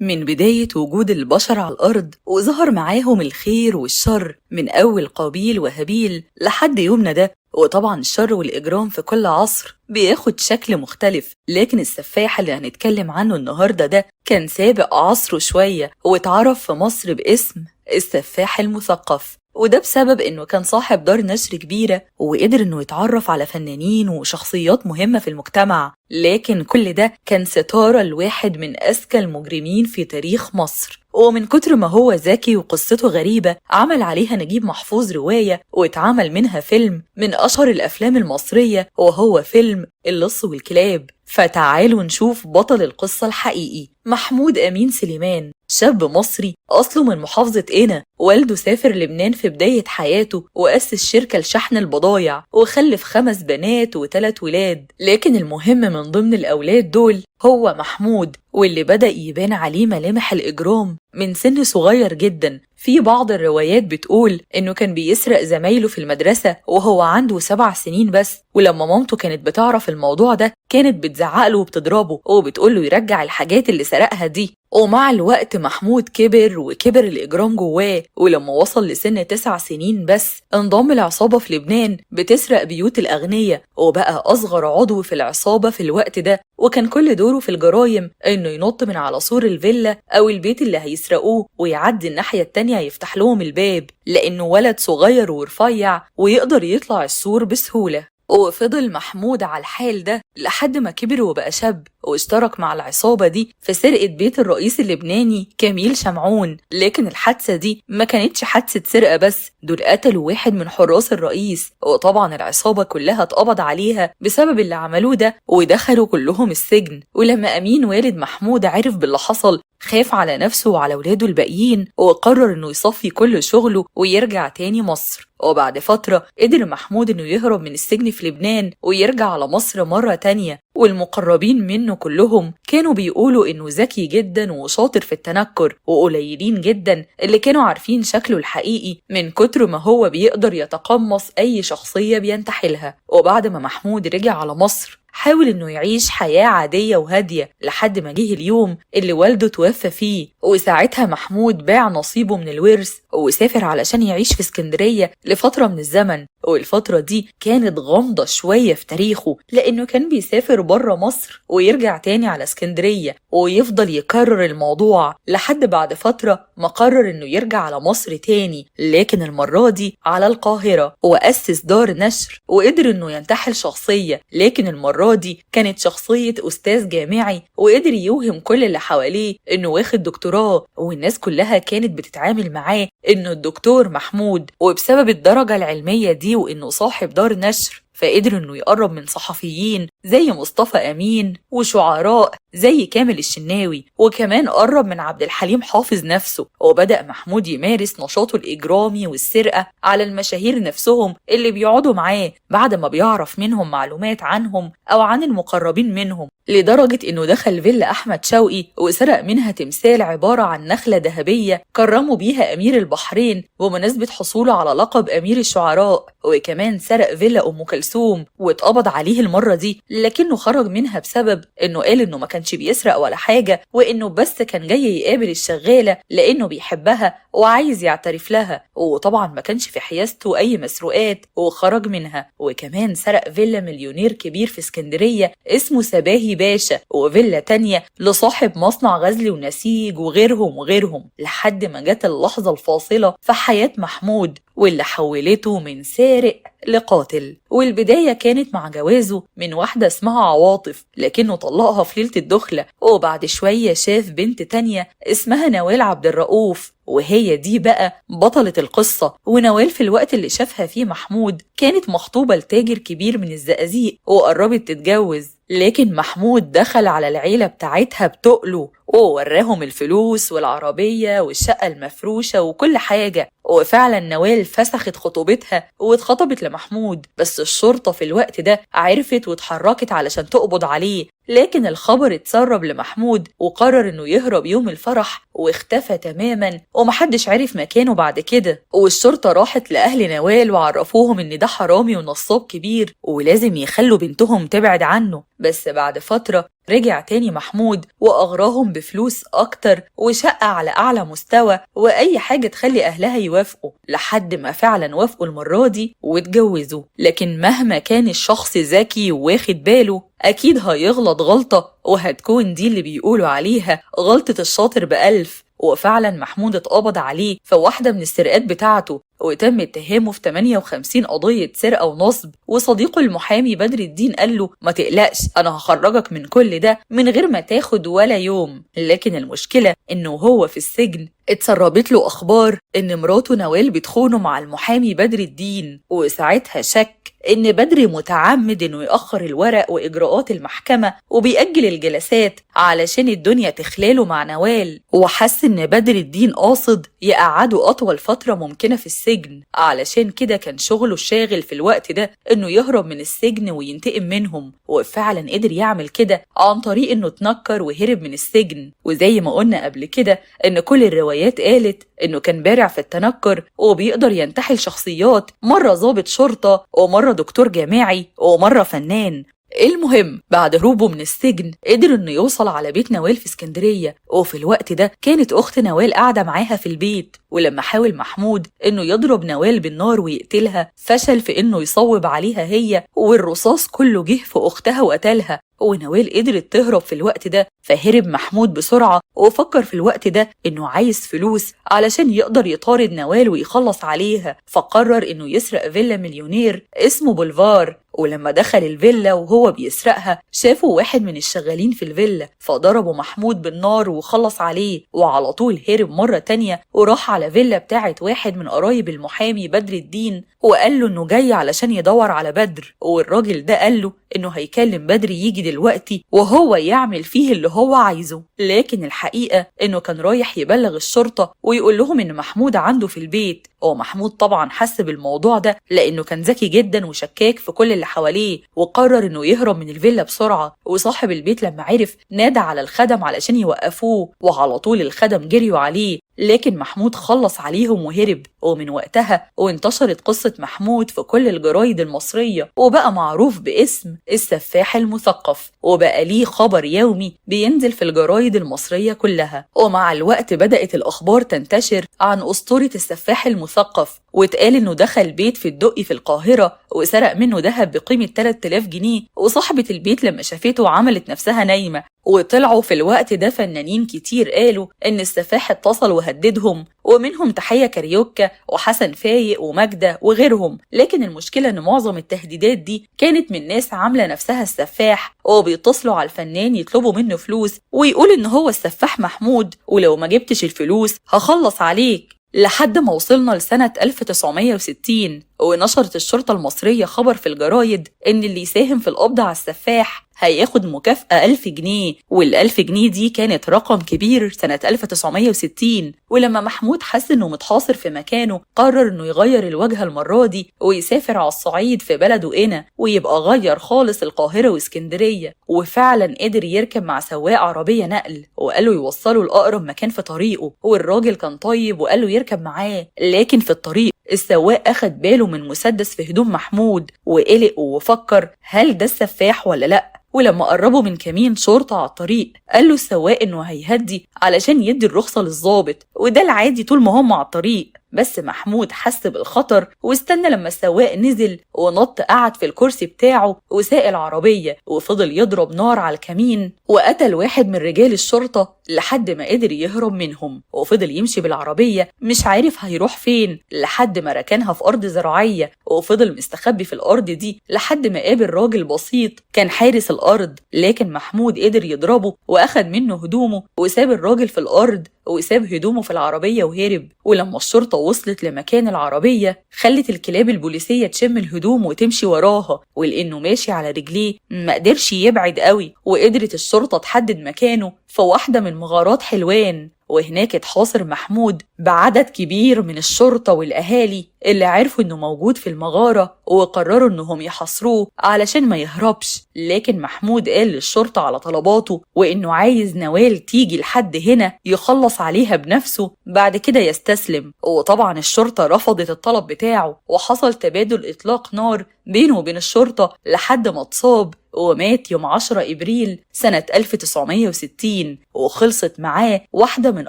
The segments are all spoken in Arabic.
من بداية وجود البشر على الأرض وظهر معاهم الخير والشر من أول قابيل وهابيل لحد يومنا ده. وطبعا الشر والإجرام في كل عصر بياخد شكل مختلف، لكن السفاح اللي هنتكلم عنه النهاردة ده كان سابق عصره شوية واتعرف في مصر باسم السفاح المثقف. وده بسبب انه كان صاحب دار نشر كبيرة وقدر انه يتعرف على فنانين وشخصيات مهمة في المجتمع، لكن كل ده كان ستارة لواحد من أذكى المجرمين في تاريخ مصر. ومن كتر ما هو ذكي وقصته غريبة عمل عليها نجيب محفوظ رواية واتعمل منها فيلم من أشهر الأفلام المصرية، وهو فيلم اللص والكلاب. فتعالوا نشوف بطل القصة الحقيقي، محمود أمين سليمان، شاب مصري أصله من محافظة قنا. والده سافر لبنان في بداية حياته وأسس شركة لشحن البضايع وخلف 5 بنات و3 ولاد، لكن المهم من ضمن الأولاد دول هو محمود، واللي بدأ يبان عليه ملامح الإجرام من سن صغير جدا. في بعض الروايات بتقول إنه كان بيسرق زمايله في المدرسة وهو عنده 7 سنين بس، ولما مامته كانت بتعرف الموضوع ده كانت بتزعقله وبتضربه وبتقوله يرجع الحاجات اللي سرقها دي. ومع الوقت محمود كبر وكبر الإجرام جواه، ولما وصل لسن 9 سنين بس انضم لعصابة في لبنان بتسرق بيوت الأغنياء، وبقى أصغر عضو في العصابة في الوقت ده. وكان كل دوره في الجرايم إنه ينط من على سور الفيلا أو البيت اللي هيسرقوه ويعدي الناحية التانية يفتح لهم الباب، لأنه ولد صغير ورفيع ويقدر يطلع السور بسهولة. وفضل محمود على الحال ده لحد ما كبر وبقى شاب، واشترك مع العصابة دي في سرقة بيت الرئيس اللبناني كميل شمعون. لكن الحادثة دي ما كانتش حادثة سرقة بس، دول قتلوا واحد من حراس الرئيس، وطبعا العصابة كلها اتقبض عليها بسبب اللي عملوه ده ودخلوا كلهم السجن. ولما أمين والد محمود عرف باللي حصل خاف على نفسه وعلى ولاده الباقيين وقرر انه يصفي كل شغله ويرجع تاني مصر. وبعد فترة قدر محمود انه يهرب من السجن في لبنان ويرجع على مصر مرة تانية، والمقربين منه كلهم كانوا بيقولوا انه ذكي جدا وشاطر في التنكر، وقليلين جدا اللي كانوا عارفين شكله الحقيقي من كتر ما هو بيقدر يتقمص اي شخصية بينتحلها. وبعد ما محمود رجع على مصر حاول انه يعيش حياة عادية وهادية لحد ما جه اليوم اللي والده توفى فيه، وساعتها محمود باع نصيبه من الورث وسافر علشان يعيش في اسكندرية لفترة من الزمن. والفترة دي كانت غامضة شوية في تاريخه، لأنه كان بيسافر بره مصر ويرجع تاني على اسكندرية ويفضل يكرر الموضوع لحد بعد فترة ما قرر إنه يرجع على مصر تاني، لكن المرة دي على القاهرة، وأسس دار نشر وقدر إنه ينتحل شخصية، لكن المرة دي كانت شخصية أستاذ جامعي، وقدر يوهم كل اللي حواليه إنه واخد دكتوراه، والناس كلها كانت بتتعامل معاه إنه الدكتور محمود. وبسبب الدرجة العلمية دي وإنه صاحب دار نشر فقدر إنه يقرب من صحفيين زي مصطفى أمين وشعراء زي كامل الشناوي، وكمان قرب من عبد الحليم حافظ نفسه. وبدأ محمود يمارس نشاطه الإجرامي والسرقة على المشاهير نفسهم اللي بيقعدوا معاه بعد ما بيعرف منهم معلومات عنهم أو عن المقربين منهم، لدرجة إنه دخل فيلا أحمد شوقي وسرق منها تمثال عبارة عن نخلة ذهبية كرموا بيها أمير البحرين بمناسبة حصوله على لقب أمير الشعراء. وكمان سرق فيلا أم كلثوم واتقبض عليه المرة دي، لكنه خرج منها بسبب إنه قال إنه ما كانش بيسرق ولا حاجة، وإنه بس كان جاي يقابل الشغالة لأنه بيحبها وعايز يعترف لها، وطبعا ما كانش في حيازته أي مسروقات وخرج منها. وكمان سرق فيلا مليونير كبير في اسكندرية اسمه سباهي باشا، وفيلا تانية لصاحب مصنع غزل ونسيج وغيرهم لحد ما جت اللحظة الفاصلة في حياة محمود واللي حولته من سارق لقاتل. والبداية كانت مع جوازه من واحدة اسمها عواطف، لكنه طلقها في ليلة الدخلة، وبعد شوية شاف بنت تانية اسمها نوال عبد الرؤوف، وهي دي بقى بطلة القصة. ونوال في الوقت اللي شافها فيه محمود كانت مخطوبة لتاجر كبير من الزقازيق وقربت تتجوز، لكن محمود دخل على العيلة بتاعتها بتقله ووراهم الفلوس والعربية والشقة المفروشة وكل حاجة. وفعلا نوال فسخت خطوبتها واتخطبت لمحمود، بس الشرطة في الوقت ده عرفت واتحركت علشان تقبض عليه، لكن الخبر اتسرب لمحمود وقرر انه يهرب يوم الفرح واختفى تماما ومحدش عرف مكانه بعد كده. والشرطة راحت لأهل نوال وعرفوهم ان ده حرامي ونصاب كبير ولازم يخلوا بنتهم تبعد عنه. بس بعد فترة رجع تاني محمود وأغراهم بفلوس أكتر وشقة على أعلى مستوى وأي حاجة تخلي أهلها يوافقوا، لحد ما فعلا وافقوا المرة دي واتجوزوا. لكن مهما كان الشخص ذكي وواخد باله أكيد هيغلط غلطة، وهتكون دي اللي بيقولوا عليها غلطة الشاطر بألف. وفعلا محمود اتقبض عليه في واحدة من السرقات بتاعته، وتم اتهامه في 58 قضية سرقة ونصب. وصديقه المحامي بدر الدين قال له ما تقلقش، أنا هخرجك من كل ده من غير ما تاخد ولا يوم. لكن المشكلة إنه هو في السجن اتسربت له أخبار إن مراته نوال بتخونه مع المحامي بدر الدين، وساعتها شك إن بدر متعمد إنه يأخر الورق وإجراءات المحكمة وبيأجل الجلسات علشان الدنيا تخلاله مع نوال، وحس إن بدر الدين قاصد يقعده أطول فترة ممكنة في السجن. علشان كده كان شغله الشاغل في الوقت ده إنه يهرب من السجن وينتقم منهم، وفعلا قدر يعمل كده عن طريق إنه اتنكر وهرب من السجن. وزي ما قلنا قبل كده إن كل الروايات قالت إنه كان بارع في التنكر وبيقدر ينتحل شخصيات، مرة ضابط شرطة ومرة دكتور جامعي ومرة فنان. المهم بعد هروبه من السجن قدر انه يوصل على بيت نوال في اسكندرية، وفي الوقت ده كانت اخت نوال قاعدة معاها في البيت. ولما حاول محمود انه يضرب نوال بالنار ويقتلها فشل في انه يصوب عليها هي، والرصاص كله جه في اختها وقتلها. ونوال قدرت تهرب في الوقت ده، فهرب محمود بسرعة وفكر في الوقت ده انه عايز فلوس علشان يقدر يطارد نوال ويخلص عليها، فقرر انه يسرق فيلا مليونير اسمه بولفار. ولما دخل الفيلا وهو بيسرقها شافوا واحد من الشغالين في الفيلا، فضربوا محمود بالنار وخلص عليه، وعلى طول هرب مرة تانية وراح على فيلا بتاعت واحد من قرايب المحامي بدر الدين، وقال له انه جاي علشان يدور على بدر. والراجل ده قال له انه هيكلم بدر يجي دلوقتي وهو يعمل فيه اللي هو عايزه. لكن الحقيقة انه كان رايح يبلغ الشرطة ويقول لهم ان محمود عنده في البيت. ومحمود طبعا حس بالموضوع ده لانه كان ذكي جدا وشكاك في كل اللي حواليه، وقرر انه يهرب من الفيلا بسرعة. وصاحب البيت لما عرف نادى على الخدم علشان يوقفوه، وعلى طول الخدم جريوا عليه، لكن محمود خلص عليهم وهرب. ومن وقتها وانتشرت قصة محمود في كل الجرايد المصرية، وبقى معروف باسم السفاح المثقف، وبقى ليه خبر يومي بينزل في الجرايد المصرية كلها. ومع الوقت بدأت الأخبار تنتشر عن أسطورة السفاح المثقف، واتقال إنه دخل بيت في الدقي في القاهرة وسرق منه ذهب بقيمة 3000 جنيه، وصاحبة البيت لما شافته عملت نفسها نايمة. وطلعوا في الوقت ده فنانين كتير قالوا إن السفاح اتصل وهددهم، ومنهم تحية كاريوكا وحسن فايق وماجدة وغيرهم. لكن المشكلة إن معظم التهديدات دي كانت من ناس عاملة نفسها السفاح، وبيتصلوا على الفنان يطلبوا منه فلوس ويقول إن هو السفاح محمود، ولو ما جبتش الفلوس هخلص عليك. لحد ما وصلنا لسنة 1960 ونشرت الشرطة المصرية خبر في الجرايد إن اللي يساهم في القبض على السفاح هياخد مكافأة 1000 جنيه، وال1000 جنيه دي كانت رقم كبير سنة 1960. ولما محمود حس إنه متحاصر في مكانه قرر إنه يغير الوجهة المرة دي ويسافر على الصعيد في بلده هنا، ويبقى غير خالص القاهرة واسكندرية. وفعلا قدر يركب مع سواق عربية نقل وقاله يوصله لأقرب مكان في طريقه، والراجل كان طيب وقاله يركب معاه. لكن في الطريق السواق أخد باله من مسدس في هدوم محمود وقلق وفكر هل ده السفاح ولا لأ. ولما قربوا من كمين شرطة على الطريق قال له السواق إنه هيهدي علشان يدي الرخصة للضابط، وده العادي طول ما هم على الطريق. بس محمود حس بالخطر واستنى لما السواق نزل ونط قعد في الكرسي بتاعه وساق العربية، وفضل يضرب نار على الكمين وقتل واحد من رجال الشرطة لحد ما قدر يهرب منهم. وفضل يمشي بالعربية مش عارف هيروح فين لحد ما ركنها في أرض زراعية، وفضل مستخبي في الأرض دي لحد ما قابل راجل بسيط كان حارس الأرض. لكن محمود قدر يضربه وأخد منه هدومه وساب الراجل في الأرض وساب هدومه في العربية وهرب. ولما الشرطة وصلت لمكان العربية خلت الكلاب البوليسية تشم الهدوم وتمشي وراها، ولأنه ماشي على رجليه ما قدرش يبعد قوي، وقدرت الشرطة تحدد مكانه في واحدة من مغارات حلوان. وهناك اتحاصر محمود بعدد كبير من الشرطة والأهالي اللي عرفوا إنه موجود في المغارة، وقرروا إنهم يحاصروه علشان ما يهربش. لكن محمود قال للشرطة على طلباته وإنه عايز نوال تيجي لحد هنا يخلص عليها بنفسه بعد كده يستسلم. وطبعا الشرطة رفضت الطلب بتاعه، وحصل تبادل إطلاق نار بينه وبين الشرطة لحد ما اتصاب ومات يوم 10 إبريل سنة 1960، وخلصت معاه واحدة من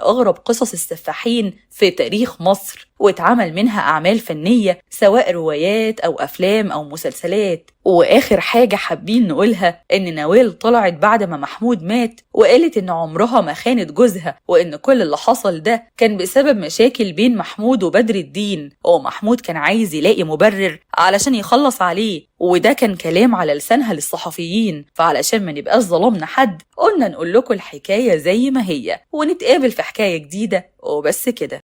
أغرب قصص السفاحين في تاريخ مصر، واتعمل منها أعمال فنية سواء روايات أو أفلام أو مسلسلات. وآخر حاجة حابين نقولها إن نوال طلعت بعد ما محمود مات وقالت إن عمرها ما خانت جوزها، وإن كل اللي حصل ده كان بسبب مشاكل بين محمود وبدر الدين، ومحمود كان عايز يلاقي مبرر علشان يخلص عليه، وده كان كلام على لسانها للصحفيين. فعلشان ما نبقاش ظلمنا حد قلنا نقول لكم الحكاية زي ما هي، ونتقابل في حكاية جديدة وبس كده.